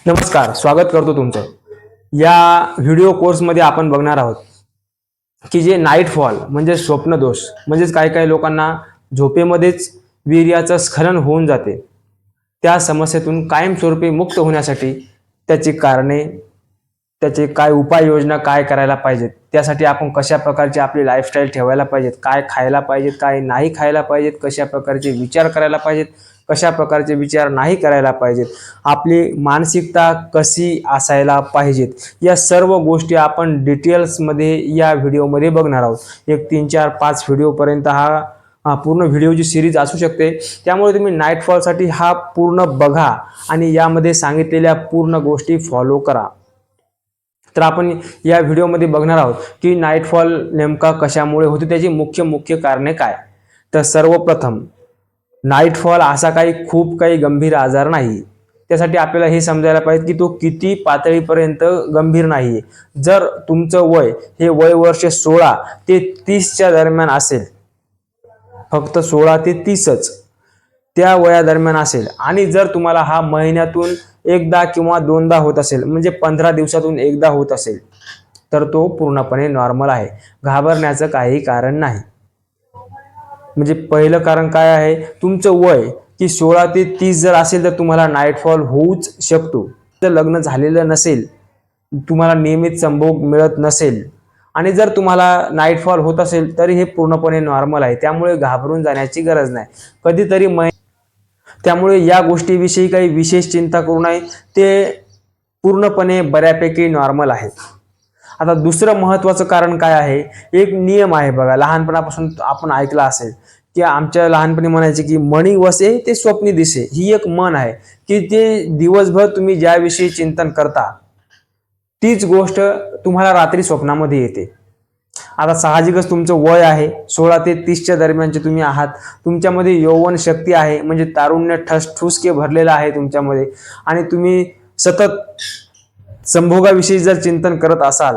नमस्कार, स्वागत करतो तुमचं. या व्हिडिओ कोर्समध्ये आपण बघणार आहोत की जे नाईट फॉल म्हणजे स्वप्नदोष म्हणजेच काही काही लोकांना झोपेमध्येच वीर्याचं स्खलन होऊन जाते. त्या समस्येतून कायमस्वरूपी मुक्त होण्यासाठी त्याची कारणे, त्याचे काय उपाययोजना काय करायला पाहिजेत, त्यासाठी आपण कशा प्रकारची आपली लाईफस्टाईल ठेवायला पाहिजेत, काय खायला पाहिजेत, काय नाही खायला पाहिजेत, कशा प्रकारचे विचार करायला पाहिजेत, कशा प्रकारचे विचार नाही करायला पाहिजेत, आपली मानसिकता कशी असायला पाहिजेत, या सर्व गोष्टी आपण डिटेल्समध्ये या व्हिडिओमध्ये बघणार आहोत. एक 3, 4, 5 व्हिडिओपर्यंत हा पूर्ण व्हिडिओची सिरीज असू शकते. त्यामुळे तुम्ही नाईट फॉलसाठी हा पूर्ण बघा आणि यामध्ये सांगितलेल्या पूर्ण गोष्टी फॉलो करा. तर आपण या व्हिडिओमध्ये बघणार आहोत की नाईट फॉल नेमका कशामुळे होतो, त्याची मुख्य कारणे काय. तर सर्वप्रथम नाईट फॉल असा खूप काही गंभीर आजार नाही. त्यासाठी आपल्याला हे समजायला पाहिजे की तो किती पातळीपर्यंत गंभीर नाहीये. जर तुमचं वय हे वय वर्ष 16 ते 30च्या दरम्यान असेल, फक्त 16 ते 30च त्या वयादरम्यान असेल, आणि जर तुम्हाला हा महिन्यातून एकदा किंवा दोनदा होत असेल, म्हणजे 15 दिवसातून एकदा होत असेल, तर तो पूर्णपणे नॉर्मल आहे. घाबरण्याचं काही कारण नाही. म्हणजे पहिलं कारण काय आहे, तुमचं वय की 16 ते 30 जर असेल तर तुम्हाला नाईट फॉल होऊच शकतो. जर लग्न झालेलं नसेल, तुम्हाला नियमित संभोग मिळत नसेल, आणि जर तुम्हाला नाईट फॉल होत असेल तरी हे पूर्णपणे नॉर्मल आहे. त्यामुळे घाबरून जाण्याची गरज नाही. कधीतरी त्यामुळे या गोष्टीविषयी काही विशेष चिंता करू नये, ते पूर्णपणे बऱ्यापैकी नॉर्मल आहे. आता दुसरं महत्त्वाचं कारण काय आहे, एक नियम आहे बघा, लहानपणापासून आपण ऐकला असेल की आमच्या लहानपणी म्हणायचे की मणी वसे ते स्वप्नी दिसे. ही एक म्हण आहे की ते दिवसभर तुम्ही ज्याविषयी चिंतन करता तीच गोष्ट तुम्हाला रात्री स्वप्नामध्ये येते. आता साहजिकच तुमचं वय आहे 16 ते 30च्या दरम्यानचे तुम्ही आहात. तुमच्यामध्ये यौवन शक्ती आहे, म्हणजे तारुण्य ठसठुसके भरलेलं आहे तुमच्यामध्ये, आणि तुम्ही सतत संभोगाविषयी जर चिंतन करत असाल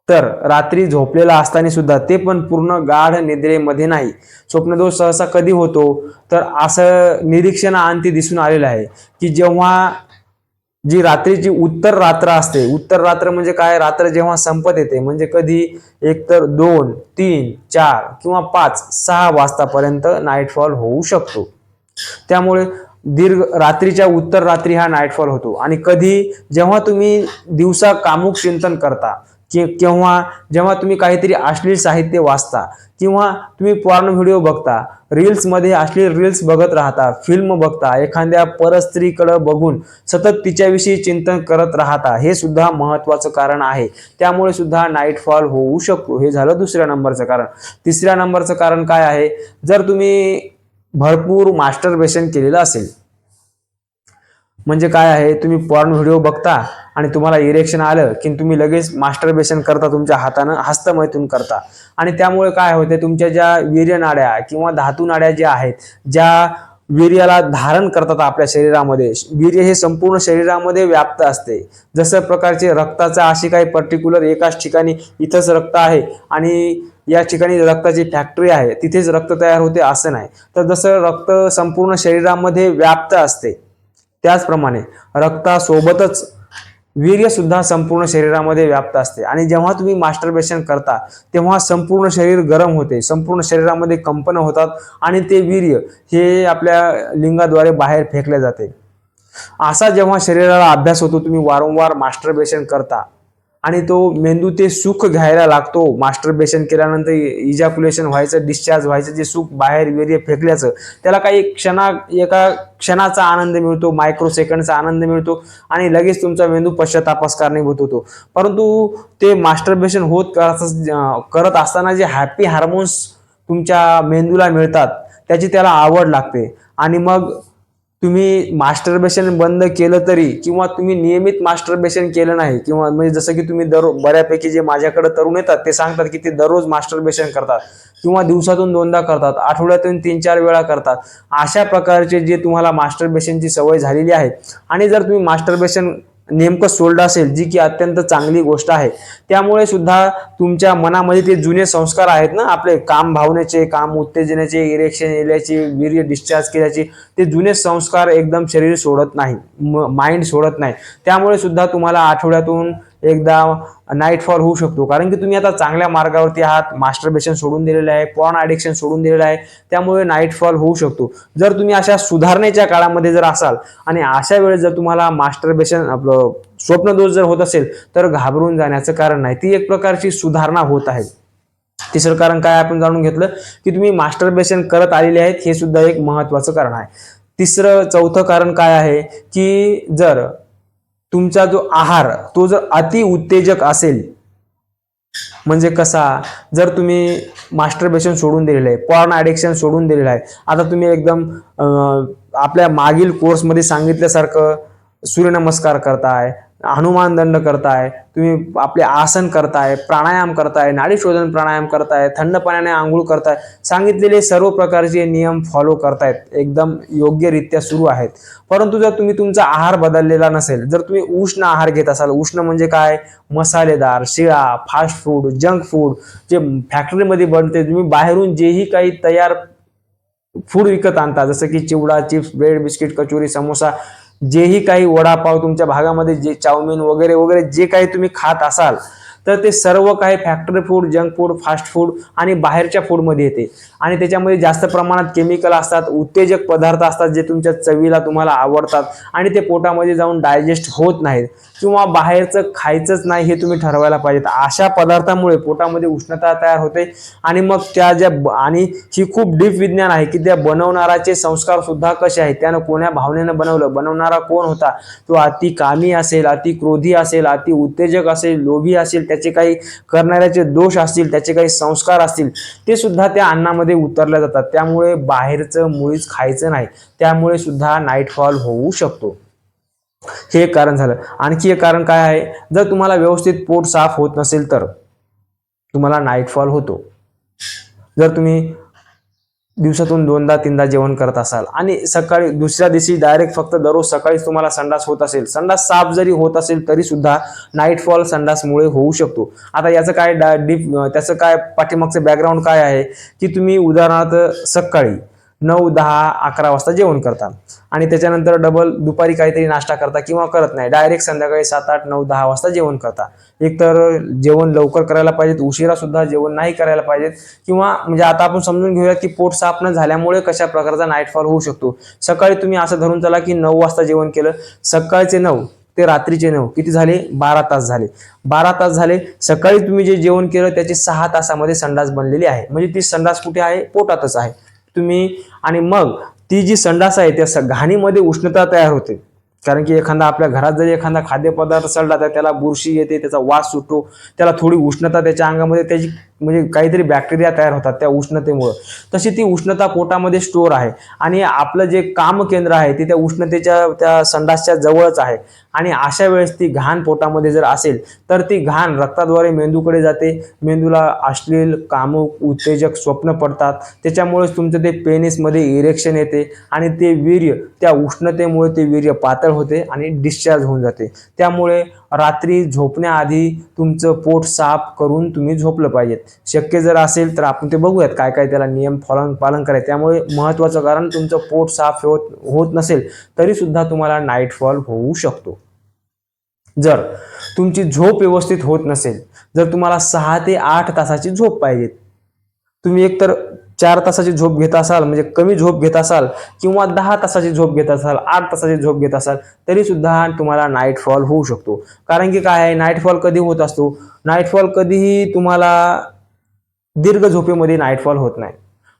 तर रात्री झोपलेला असताना सुद्धा, ते पण पूर्ण गाढ निद्रेमध्ये नाही. स्वप्नदोष सहसा कधी होतो तर असं निरीक्षणाअंती दिसून आलेलं आहे की जेव्हा जी रात्रीची उत्तर रात्र असते, उत्तर रात्र म्हणजे काय, रात्र जेव्हा संपत येते, म्हणजे कधी एकतर 2, 3, 4 किंवा 5, 6 वाजतापर्यंत नाईटफॉल होऊ शकतो. त्यामुळे दीर्घ रात्रीच्या उत्तर रात्री हा नाईटफॉल होतो. आणि कधी जेव्हा तुम्ही दिवसा कामुक चिंतन करता, किंवा जेव्हा तुम्ही काहीतरी अश्लील साहित्य वाचता, किंवा तुम्ही पॉर्न व्हिडिओ बघता, रील्समध्ये अश्लील रील्स बघत राहता, फिल्म बघता, एखाद्या परस्त्रीकडे बघून सतत तिच्याविषयी चिंतन करत राहता, हे सुद्धा महत्त्वाचं कारण आहे. त्यामुळे सुद्धा नाईटफॉल होऊ शकतो. हे झालं दुसऱ्या नंबरचं कारण. तिसऱ्या नंबरचं कारण काय आहे, जर तुम्ही भरपूर मास्टरबेशन केलेलं असेल, म्हणजे काय आहे, तुम्ही पॉर्न व्हिडिओ बघता आणि तुम्हाला इरेक्शन आलं की तुम्ही लगेच मास्टरबेशन करता, तुमच्या हातानं हस्तमैथून करता, आणि त्यामुळे काय होते, तुमच्या ज्या वीर्यनाड्या किंवा धातू नाड्या ज्या आहेत, ज्या वीर्याला धारण करतात आपल्या शरीरामध्ये, वीर्य हे संपूर्ण शरीरामध्ये व्याप्त असते. जसं प्रकारचे रक्ताचा अशी काही पर्टिक्युलर एकाच ठिकाणी इथंच रक्त आहे आणि या ठिकाणी रक्ताची फॅक्टरी आहे, तिथेच रक्त तयार होते असं नाही. तर जसं रक्त संपूर्ण शरीरामध्ये व्याप्त असते, त्याचप्रमाणे रक्तासोबतच वीर्य सुद्धा संपूर्ण शरीरामध्ये व्याप्त असते. आणि जेव्हा तुम्ही मास्टरबेशन करता तेव्हा संपूर्ण शरीर गरम होते, संपूर्ण शरीरामध्ये कंपन होतात, आणि ते वीर्य हे आपल्या लिंगाद्वारे बाहेर फेकले जाते. असा जेव्हा शरीराला अभ्यास होतो, तुम्ही वारंवार मास्टरबेशन करता आणि तो मेंदू ते सुख घ्यायला लागतो. मास्टरबेशन केल्यानंतर इजॅक्युलेशन व्हायचं, डिस्चार्ज व्हायचं, जे सुख बाहेर वीर्य फेकल्याचं, त्याला एका क्षणाचा आनंद मिळतो, मायक्रो सेकंडचा आनंद मिळतो, आणि लगेच तुमचा मेंदू पश्चातापास कारणीभूत होतो. परंतु ते मास्टरबेशन करत असताना जे हॅपी हार्मोन्स तुमच्या मेंदूला मिळतात, त्याची त्याला आवड लागते. आणि मग तुम्ही मास्टरबेशन बंद केलं तरी, किंवा तुम्ही नियमित मास्टरबेशन केलं नाही, किंवा म्हणजे जसं की तुम्ही बऱ्यापैकी जे माझ्याकडे तरुण येतात ते सांगतात की ते दररोज मास्टरबेशन करतात, किंवा दिवसातून 2दा करतात, आठवड्यातून 3-4 वेळा करतात. अशा प्रकारचे जे तुम्हाला मास्टरबेशनची सवय झालेली आहे, आणि जर तुम्ही मास्टरबेशन नेमकं सोडलं असेल, जी की अत्यंत चांगली गोष्ट आहे. त्यामुळे सुद्धा तुमच्या मनामध्ये ते जुने संस्कार आहेत ना, आपले काम भावनेचे, काम उत्तेजनाचे, इरेक्शन येण्याचे, वीर्य डिस्चार्ज केल्याचे, ते जुने संस्कार एकदम शरीर सोडत नाही, माइंड सोडत नाही. त्यामुळे सुद्धा तुम्हाला आठवड्यातून एकदा नाईटफॉल होऊ शकतो. कारण की तुम्ही आता चांगल्या मार्गावरती आहात, मास्टरबेशन सोडून दिलेलं आहे, पॉर्न ॲडिक्शन सोडून दिलेलं आहे, त्यामुळे नाईटफॉल होऊ शकतो. जर तुम्ही अशा सुधारणेच्या काळामध्ये जर असाल आणि अशा वेळेस जर तुम्हाला मास्टरबेशन आपलं स्वप्नदोष जर होत असेल, तर घाबरून जाण्याचं कारण नाही, ती एक प्रकारची सुधारणा होत आहे. तिसरं कारण काय आपण जाणून घेतलं की तुम्ही मास्टरबेशन करत आलेले आहेत, हे सुद्धा एक महत्वाचं कारण आहे. चौथं कारण काय आहे की जर तुमचा जो आहार तो जर अति उत्तेजक असेल, म्हणजे कसा, जर तुम्ही मास्टरबेशन सोडून दिलेलं आहे, पॉर्न ॲडिक्शन सोडून दिलेलं आहे, आता तुम्ही एकदम आपल्या मागील कोर्समध्ये सांगितल्यासारखं सूर्यनमस्कार करताय, हनुमान दंड करताय, तुम्ही आपले आसन करताय, प्राणायाम करताय, नाडी शोधन प्राणायाम करताय, थंड पाण्याने आंघोळ करताय, सांगितलेले सर्व प्रकारचे नियम फॉलो करतायत, एकदम योग्यरित्या सुरू आहेत. परंतु जर तुम्ही तुमचा आहार बदललेला नसेल, जर तुम्ही उष्ण आहार घेत असाल, उष्ण म्हणजे काय, मसालेदार, शिळा, फास्ट फूड, जंक फूड, जे फॅक्टरीमध्ये बनते, तुम्ही बाहेरून जेही काही तयार फूड विकत आणता, जसं की chivda, chips, bread, biscuit, kachori, samosa, जेही काही वडापाव तुमच्या भागामध्ये जे चाऊमिन वगैरे वगैरे जे काही तुम्ही खात असाल, तर ते सर्व काही factory food, junk food, fast food आणि बाहेरच्या फूडमध्ये येते. आणि त्याच्यामध्ये जास्त प्रमाणात केमिकल असतात, उत्तेजक पदार्थ असतात, जे तुमच्या चवीला तुम्हाला आवडतात आणि ते पोटामध्ये जाऊन डायजेस्ट होत नाहीत, किंवा बाहेरचं खायचंच नाही हे तुम्ही ठरवायला पाहिजेत. अशा पदार्थामुळे पोटामध्ये उष्णता तयार होते आणि मग त्या ज्या आणि ही खूप डीप विज्ञान आहे की त्या बनवणाराचे संस्कार सुद्धा कसे आहेत, त्यानं कोण्या भावनेनं बनवलं, बनवणारा कोण होता, तो अति कामी असेल, अति क्रोधी असेल, अति उत्तेजक असेल, लोभी असेल, त्याचे काही करणाऱ्याचे दोष असतील, त्याचे काही संस्कार असतील, ते सुद्धा त्या अन्नामध्ये उतरले जातात. त्यामुळे बाहेरचं मुळीच खायचं नाही, त्यामुळे सुद्धा नाईटफॉल होऊ शकतो. हे एक कारण झालं. आणखी एक कारण काय आहे, जर तुम्हाला व्यवस्थित पोट साफ होत नसेल तर तुम्हाला नाईटफॉल होतो. जर तुम्ही दिवसातून 2दा 3दा जेवण करत असाल आणि सकाळी दुसऱ्या दिवशी डायरेक्ट फक्त दररोज सकाळीच तुम्हाला संडास होत असेल, संडास साफ जरी होत असेल तरी सुद्धा नाईटफॉल संडासमुळे होऊ शकतो. आता याचं काय त्याचं काय पाठीमागचं बॅकग्राऊंड काय आहे की तुम्ही उदाहरणार्थ सकाळी 9, 10, 11 वाजता जेवण करता आणि त्याच्यानंतर डबल दुपारी काहीतरी नाश्ता करता किंवा करत नाही, डायरेक्ट संध्याकाळी 7, 8, 9, 10 वाजता जेवण करता. एक तर जेवण लवकर करायला पाहिजेत, उशिरा सुद्धा जेवण नाही करायला पाहिजेत, किंवा म्हणजे आता आपण समजून घेऊया की पोट साफ न झाल्यामुळे कशा प्रकारचा नाईटफॉल होऊ शकतो. सकाळी तुम्ही असं धरून चला की 9 वाजता जेवण केलं, सकाळचे 9 ते रात्रीचे 9 किती झाले, 12 तास झाले. 12 तास झाले, सकाळी तुम्ही जे जेवण केलं त्याची 6 तासामध्ये संडास बनलेली आहे, म्हणजे ती संडास कुठे आहे, पोटातच आहे तुम्ही. आणि मग ती जी संडास आहे त्या घाणीमध्ये उष्णता तयार होते, कारण की एखादा आपल्या घरात जरी एखादा खाद्यपदार्थ सडला तर त्याला बुरशी येते, त्याचा वास सुटतो, त्याला थोडी उष्णता त्याच्या अंगामध्ये, त्याची म्हणजे काहीतरी बॅक्टेरिया तयार होतात त्या उष्णतेमुळे. तशी ती उष्णता पोटामध्ये स्टोअर आहे आणि आपलं जे काम केंद्र आहे ते त्या उष्णतेच्या त्या संडासच्या जवळच आहे. आणि अशा वेळेस ती घाण पोटामध्ये जर असेल तर ती घाण रक्ताद्वारे मेंदूकडे जाते, मेंदूला अश्लील, कामुक, उत्तेजक स्वप्न पडतात, त्याच्यामुळेच तुमचं ते पेनिसमध्ये इरेक्शन येते आणि ते वीर्य त्या उष्णतेमुळे ते वीर्य पातळ होते आणि डिस्चार्ज होऊन जाते. त्यामुळे रात्री झोपण्याआधी तुमचं पोट साफ करून तुम्ही झोपलं पाहिजे. शक्य जर असेल तर आपण ते बघूयात काय काय त्याला नियम पालन करायचे. त्यामुळे महत्त्वाचं कारण, तुमचं पोट साफ होत नसेल तरी सुद्धा तुम्हाला नाईटफॉल होऊ शकतो. जर तुमची झोप व्यवस्थित होत नसेल, जर तुम्हाला 6 ते 8 तासाची झोप पाहिजे, तुम्ही एकतर 4 तासाची झोप घेत असाल म्हणजे कमी झोप घेत असाल, किंवा 10 तासाची झोप घेत असाल, 8 तासाची झोप घेत असाल, तरी सुद्धा तुम्हाला नाईटफॉल होऊ शकतो. कारण की काय आहे, नाईटफॉल कधी होत असतो, नाईटफॉल कधीही तुम्हाला दीर्घ झोपेमध्ये नाईटफॉल होत नाही.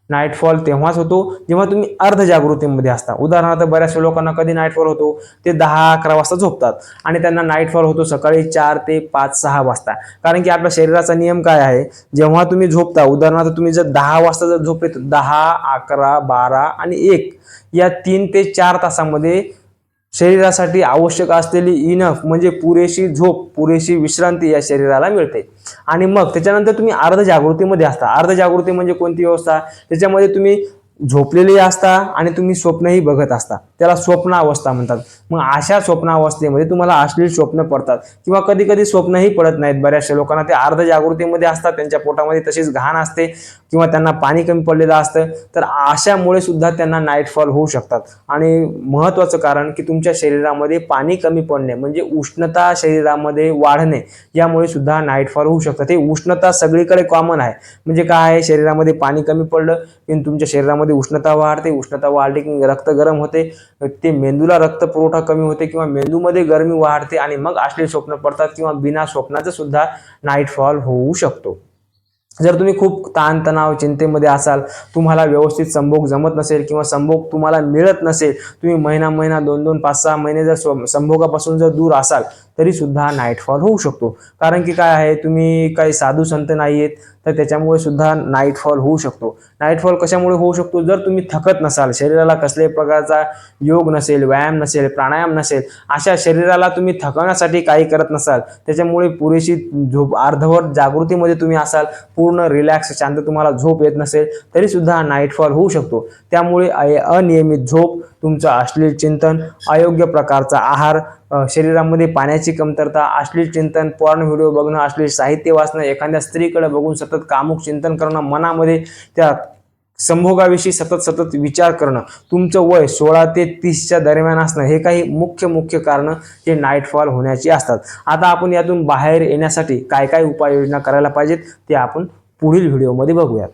नाईटफॉल तेव्हाच होतो जेव्हा तुम्ही अर्ध जागृतीमध्ये असता. उदाहरणार्थ बऱ्याचशा लोकांना कधी नाईटफॉल होतो, ते 10-11 वाजता झोपतात आणि त्यांना नाईटफॉल होतो सकाळी 4 ते 5-6 वाजता. कारण की आपल्या शरीराचा नियम काय आहे, जेव्हा तुम्ही झोपता, उदाहरणार्थ तुम्ही जर 10 वाजता जर झोपले तर 10, 11, 12 आणि 1 या 3 ते 4 तासामध्ये शरीरासाठी आवश्यक असलेली इनफ म्हणजे पुरेशी झोप, पुरेशी विश्रांती या शरीराला मिळते. आणि मग त्याच्यानंतर तुम्ही अर्ध जागृतीमध्ये असता. अर्ध जागृती म्हणजे कोणती अवस्था, त्याच्यामध्ये तुम्ही झोपलेले असता आणि तुम्ही स्वप्नही बघत असता, त्याला स्वप्नावस्था म्हणतात. मग अशा स्वप्नावस्थेमध्ये तुम्हाला अश्लील स्वप्न पडतात किंवा कधी कधी स्वप्नही पडत नाहीत. बऱ्याचशा लोकांना ते अर्ध जागृतीमध्ये असतात, त्यांच्या पोटामध्ये तशीच घाण असते किंवा त्यांना पाणी कमी पडलेलं असतं, तर अशामुळे सुद्धा त्यांना नाईट फॉल होऊ शकतात. आणि महत्त्वाचं कारण की तुमच्या शरीरामध्ये पाणी कमी पडणे म्हणजे उष्णता शरीरामध्ये वाढणे, यामुळे सुद्धा नाईट फॉल होऊ शकतात. हे उष्णता सगळीकडे कॉमन आहे. म्हणजे काय आहे, शरीरामध्ये पाणी कमी पडलं की तुमच्या शरीरामध्ये उष्णता वाढते, उष्णता वाढली की रक्त गरम होते, ते मेंदूला रक्त पुरवठा कमी होते किंवा मेंदूमध्ये गरमी वाढते आणि मग अश्लील स्वप्न पडतात किंवा बिना स्वप्नाचं सुद्धा नाईट फॉल होऊ शकतो. जर तुम्ही खूप ताणतणाव चिंतेमध्ये असाल, तुम्हाला व्यवस्थित संभोग जमत नसेल किंवा संभोग तुम्हाला मिळत नसेल, तुम्ही महिना 2-2 5-6 महिने जर संभोगापासून जर दूर असाल तरी सुद्धा नाईट फॉल होऊ शकतो. कारण की काय आहे, तुम्ही काही साधू संत नाही आहेत, तर त्याच्यामुळे सुद्धा नाईट फॉल होऊ शकतो. नाईट फॉल कशामुळे होऊ शकतो, जर तुम्ही थकत नसाल, शरीराला कसल्याही प्रकारचा योग नसेल, व्यायाम नसेल, प्राणायाम नसेल, अशा शरीराला तुम्ही थकवण्यासाठी काही करत नसाल, त्याच्यामुळे पुरेशी झोप, अर्धवट जागृतीमध्ये तुम्ही असाल, पूर्ण रिलॅक्स शांत तुम्हाला झोप येत नसेल, तरी सुद्धा नाईट फॉल होऊ शकतो. त्यामुळे अनियमित झोप, तुमचं अश्लील चिंतन, अयोग्य प्रकारचा आहार, शरीरामध्ये पाण्याची कमतरता, अश्लील चिंतन, पॉर्न व्हिडिओ बघणं, अश्लील साहित्य वाचणं, एखाद्या स्त्रीकडे बघून सतत कामुक चिंतन करणं, मनामध्ये त्या संभोगाविषयी सतत विचार करणं, तुमचं वय 16 ते 30च्या दरम्यान असणं, हे काही मुख्य कारणं हे नाईट फॉल होण्याची असतात. आता आपण यातून बाहेर येण्यासाठी काय काय उपाययोजना करायला पाहिजेत ते आपण पुढील व्हिडिओमध्ये बघूयात.